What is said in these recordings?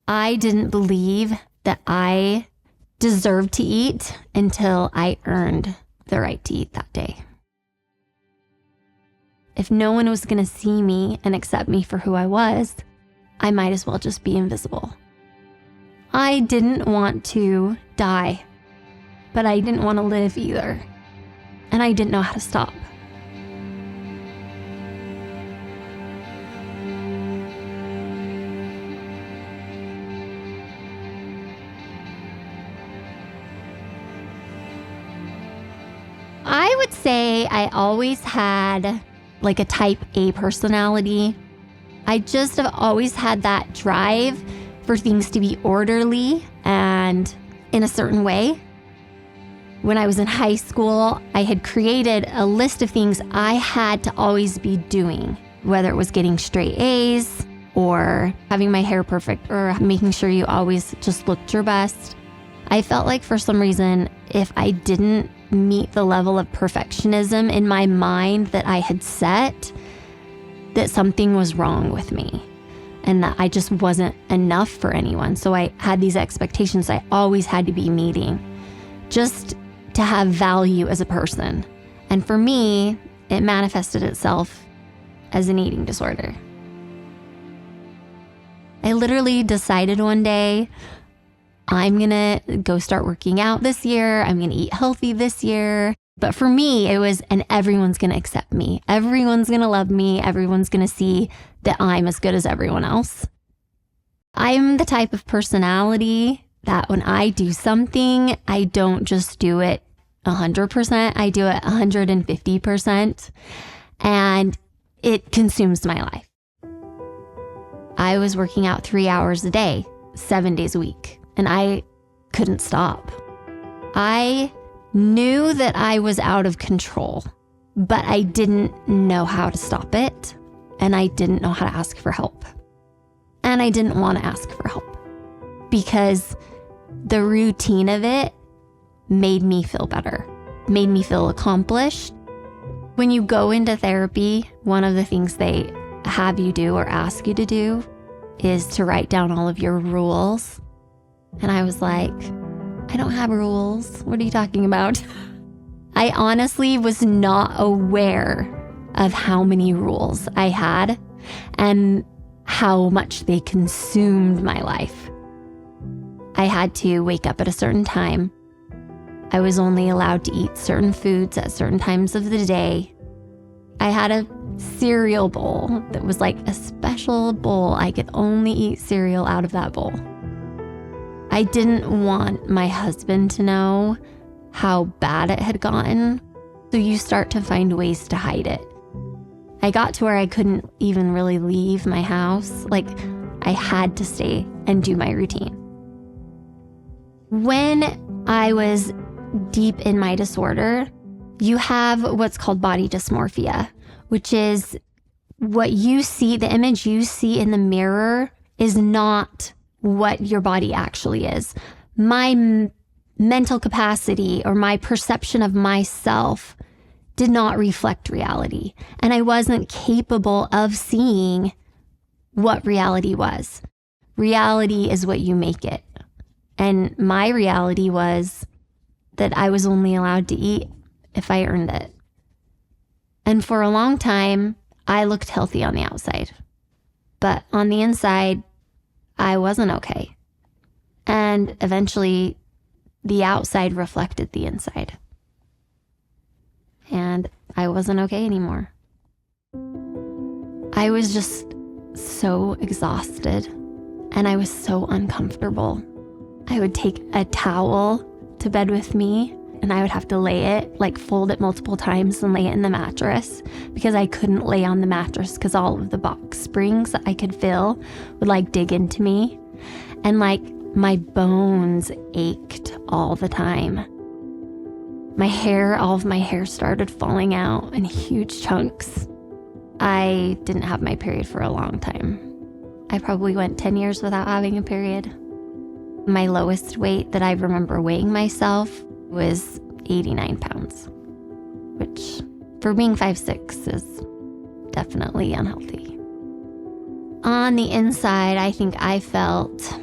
I didn't believe that I deserved to eat until I earned the right to eat that day. If no one was going to see me and accept me for who I was, I might as well just be invisible. I didn't want to die, but I didn't want to live either. And I didn't know how to stop. I would say I always had like a type A personality. I just have always had that drive for things to be orderly and in a certain way. When I was in high school, I had created a list of things I had to always be doing, whether it was getting straight A's or having my hair perfect or making sure you always just looked your best. I felt like for some reason, if I didn't meet the level of perfectionism in my mind that I had set, that something was wrong with me and that I just wasn't enough for anyone. So I had these expectations I always had to be meeting just to have value as a person. And for me, it manifested itself as an eating disorder. I literally decided one day, I'm gonna go start working out this year. I'm gonna eat healthy this year. But for me, it was, and everyone's gonna accept me. Everyone's gonna love me. Everyone's gonna see that I'm as good as everyone else. I'm the type of personality that when I do something, I don't just do it 100%. I do it 150%. And it consumes my life. I was working out 3 hours a day, 7 days a week. And I couldn't stop. I knew that I was out of control, but I didn't know how to stop it. And I didn't know how to ask for help. And I didn't want to ask for help because the routine of it made me feel better, made me feel accomplished. When you go into therapy, one of the things they have you do or ask you to do is to write down all of your rules. And I was like, I don't have rules. What are you talking about? I honestly was not aware of how many rules I had and how much they consumed my life. I had to wake up at a certain time. I was only allowed to eat certain foods at certain times of the day. I had a cereal bowl that was like a special bowl. I could only eat cereal out of that bowl. I didn't want my husband to know how bad it had gotten, so you start to find ways to hide it. I got to where I couldn't even really leave my house. Like, I had to stay and do my routine. When I was deep in my disorder, you have what's called body dysmorphia, which is what you see, the image you see in the mirror is not what your body actually is. My mental capacity or my perception of myself did not reflect reality. And I wasn't capable of seeing what reality was. Reality is what you make it. And my reality was that I was only allowed to eat if I earned it. And for a long time, I looked healthy on the outside. But on the inside, I wasn't okay. And eventually, the outside reflected the inside. And I wasn't okay anymore. I was just so exhausted and I was so uncomfortable. I would take a towel to bed with me and I would have to lay it, like fold it multiple times and lay it in the mattress because I couldn't lay on the mattress because all of the box springs that I could feel would like dig into me. And like my bones ached all the time. All of my hair started falling out in huge chunks. I didn't have my period for a long time. I probably went 10 years without having a period. My lowest weight that I remember weighing myself was 89 pounds, which for being 5'6" is definitely unhealthy. On the inside, I think I felt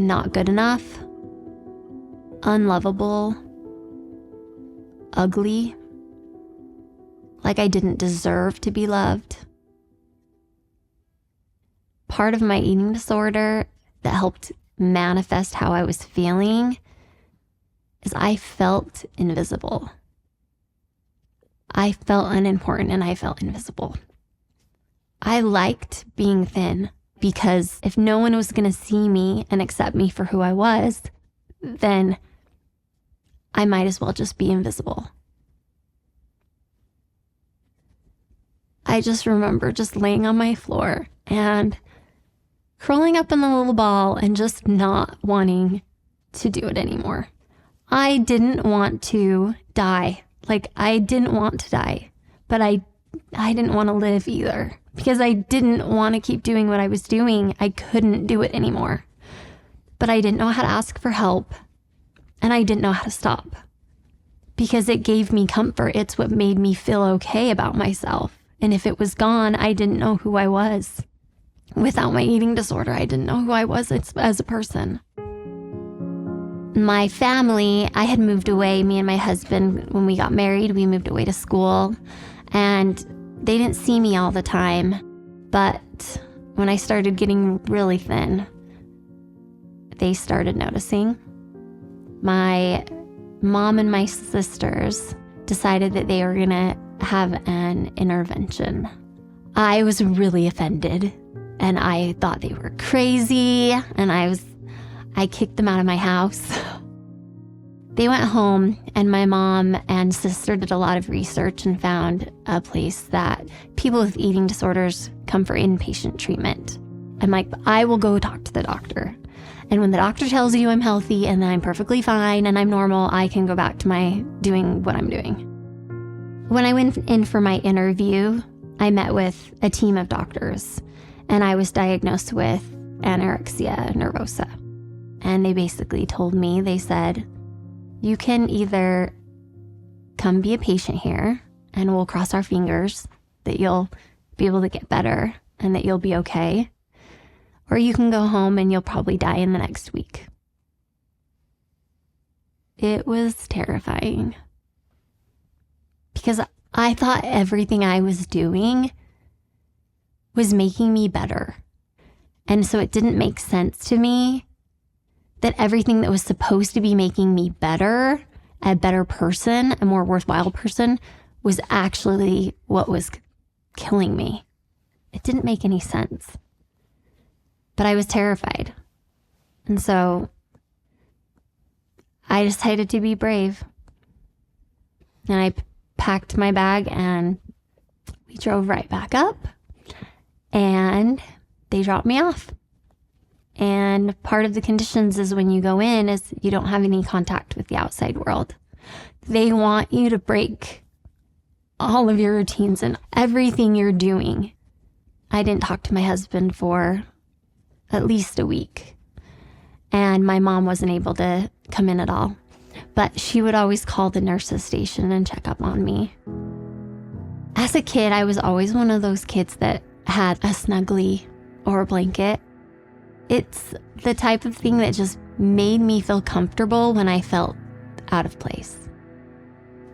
not good enough, unlovable, ugly, like I didn't deserve to be loved. Part of my eating disorder that helped manifest how I was feeling is I felt invisible. I felt unimportant and I felt invisible. I liked being thin because if no one was going to see me and accept me for who I was, then I might as well just be invisible. I just remember just laying on my floor and curling up in the little ball and just not wanting to do it anymore. I didn't want to die. Like, I didn't want to die, but I didn't want to live either because I didn't want to keep doing what I was doing. I couldn't do it anymore, but I didn't know how to ask for help and I didn't know how to stop because it gave me comfort. It's what made me feel okay about myself. And if it was gone, I didn't know who I was. Without my eating disorder, I didn't know who I was as a person. My family, I had moved away. Me and my husband, when we got married, we moved away to school. And they didn't see me all the time. But when I started getting really thin, they started noticing. My mom and my sisters decided that they were going to have an intervention. I was really offended and I thought they were crazy and I kicked them out of my house. They went home and my mom and sister did a lot of research and found a place that people with eating disorders come for inpatient treatment. I'm like, I will go talk to the doctor. And when the doctor tells you I'm healthy and that I'm perfectly fine and I'm normal, I can go back to doing what I'm doing. When I went in for my interview, I met with a team of doctors and I was diagnosed with anorexia nervosa. And they basically told me, they said, you can either come be a patient here and we'll cross our fingers that you'll be able to get better and that you'll be okay, or you can go home and you'll probably die in the next week. It was terrifying because I thought everything I was doing was making me better. And so it didn't make sense to me that everything that was supposed to be making me better, a better person, a more worthwhile person, was actually what was killing me. It didn't make any sense. But I was terrified. And so I decided to be brave. And I packed my bag and we drove right back up and they dropped me off. And part of the conditions is when you go in is you don't have any contact with the outside world. They want you to break all of your routines and everything you're doing. I didn't talk to my husband for at least a week. And my mom wasn't able to come in at all. But she would always call the nurses station and check up on me. As a kid, I was always one of those kids that had a snuggly or a blanket. It's the type of thing that just made me feel comfortable when I felt out of place.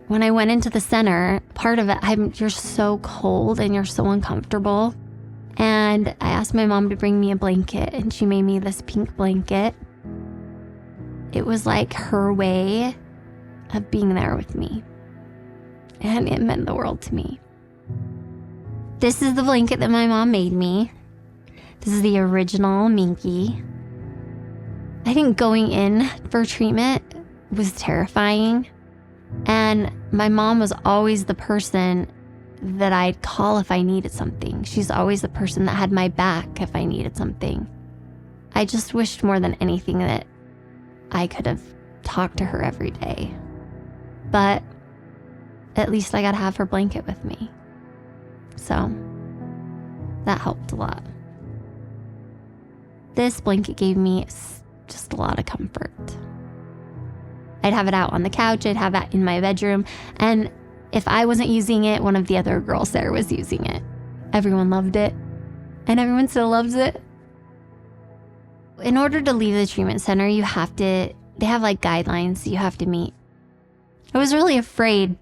When I went into the center, part of it, you're so cold and you're so uncomfortable. And I asked my mom to bring me a blanket and she made me this pink blanket. It was like her way of being there with me. And it meant the world to me. This is the blanket that my mom made me. This is the original Minky. I think going in for treatment was terrifying. And my mom was always the person that I'd call if I needed something. She's always the person that had my back if I needed something. I just wished more than anything that I could have talked to her every day. But at least I got to have her blanket with me. So that helped a lot. This blanket gave me just a lot of comfort. I'd have it out on the couch, I'd have it in my bedroom, and if I wasn't using it, one of the other girls there was using it. Everyone loved it, and everyone still loves it. In order to leave the treatment center, they have like guidelines you have to meet. I was really afraid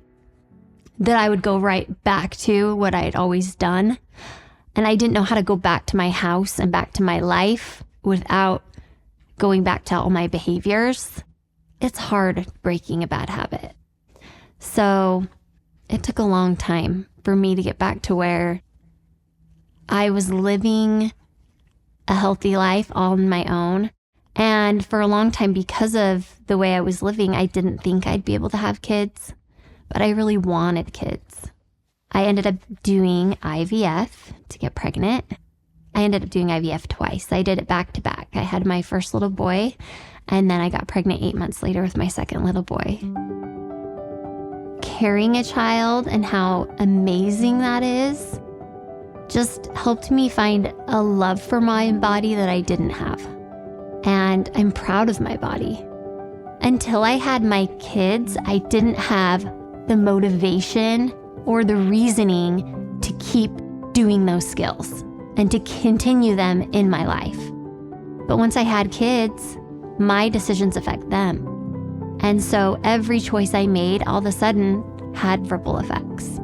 that I would go right back to what I had always done. And I didn't know how to go back to my house and back to my life without going back to all my behaviors. It's hard breaking a bad habit. So it took a long time for me to get back to where I was living a healthy life all on my own. And for a long time, because of the way I was living, I didn't think I'd be able to have kids, but I really wanted kids. I ended up doing IVF to get pregnant. I ended up doing IVF twice. I did it back to back. I had my first little boy, and then I got pregnant 8 months later with my second little boy. Carrying a child and how amazing that is just helped me find a love for my body that I didn't have. And I'm proud of my body. Until I had my kids, I didn't have the motivation or the reasoning to keep doing those skills and to continue them in my life. But once I had kids, my decisions affect them. And so every choice I made all of a sudden had ripple effects.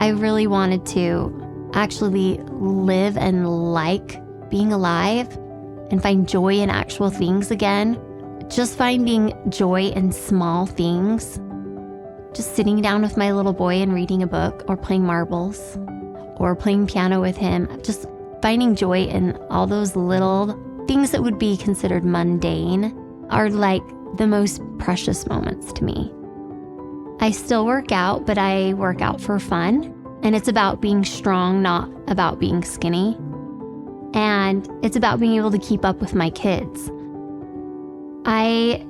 I really wanted to actually live and like being alive and find joy in actual things again. Just finding joy in small things. Just sitting down with my little boy and reading a book or playing marbles or playing piano with him. Just finding joy in all those little things that would be considered mundane are like the most precious moments to me. I still work out, but I work out for fun. And it's about being strong, not about being skinny. And it's about being able to keep up with my kids. I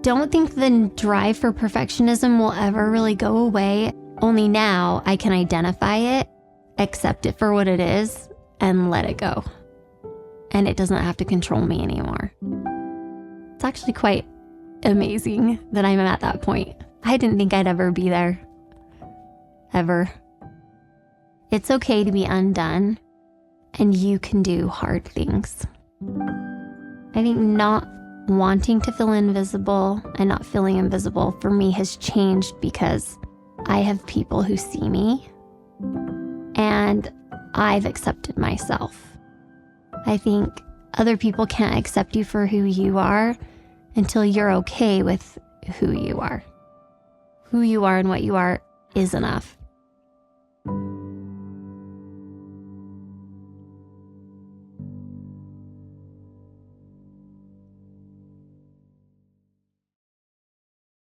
don't think the drive for perfectionism will ever really go away. Only now I can identify it, accept it for what it is, and let it go. And it doesn't have to control me anymore. It's actually quite amazing that I'm at that point. I didn't think I'd ever be there. Ever. It's okay to be undone, and you can do hard things. I think not wanting to feel invisible and not feeling invisible for me has changed because I have people who see me, and I've accepted myself. I think other people can't accept you for who you are until you're okay with who you are. Who you are and what you are is enough.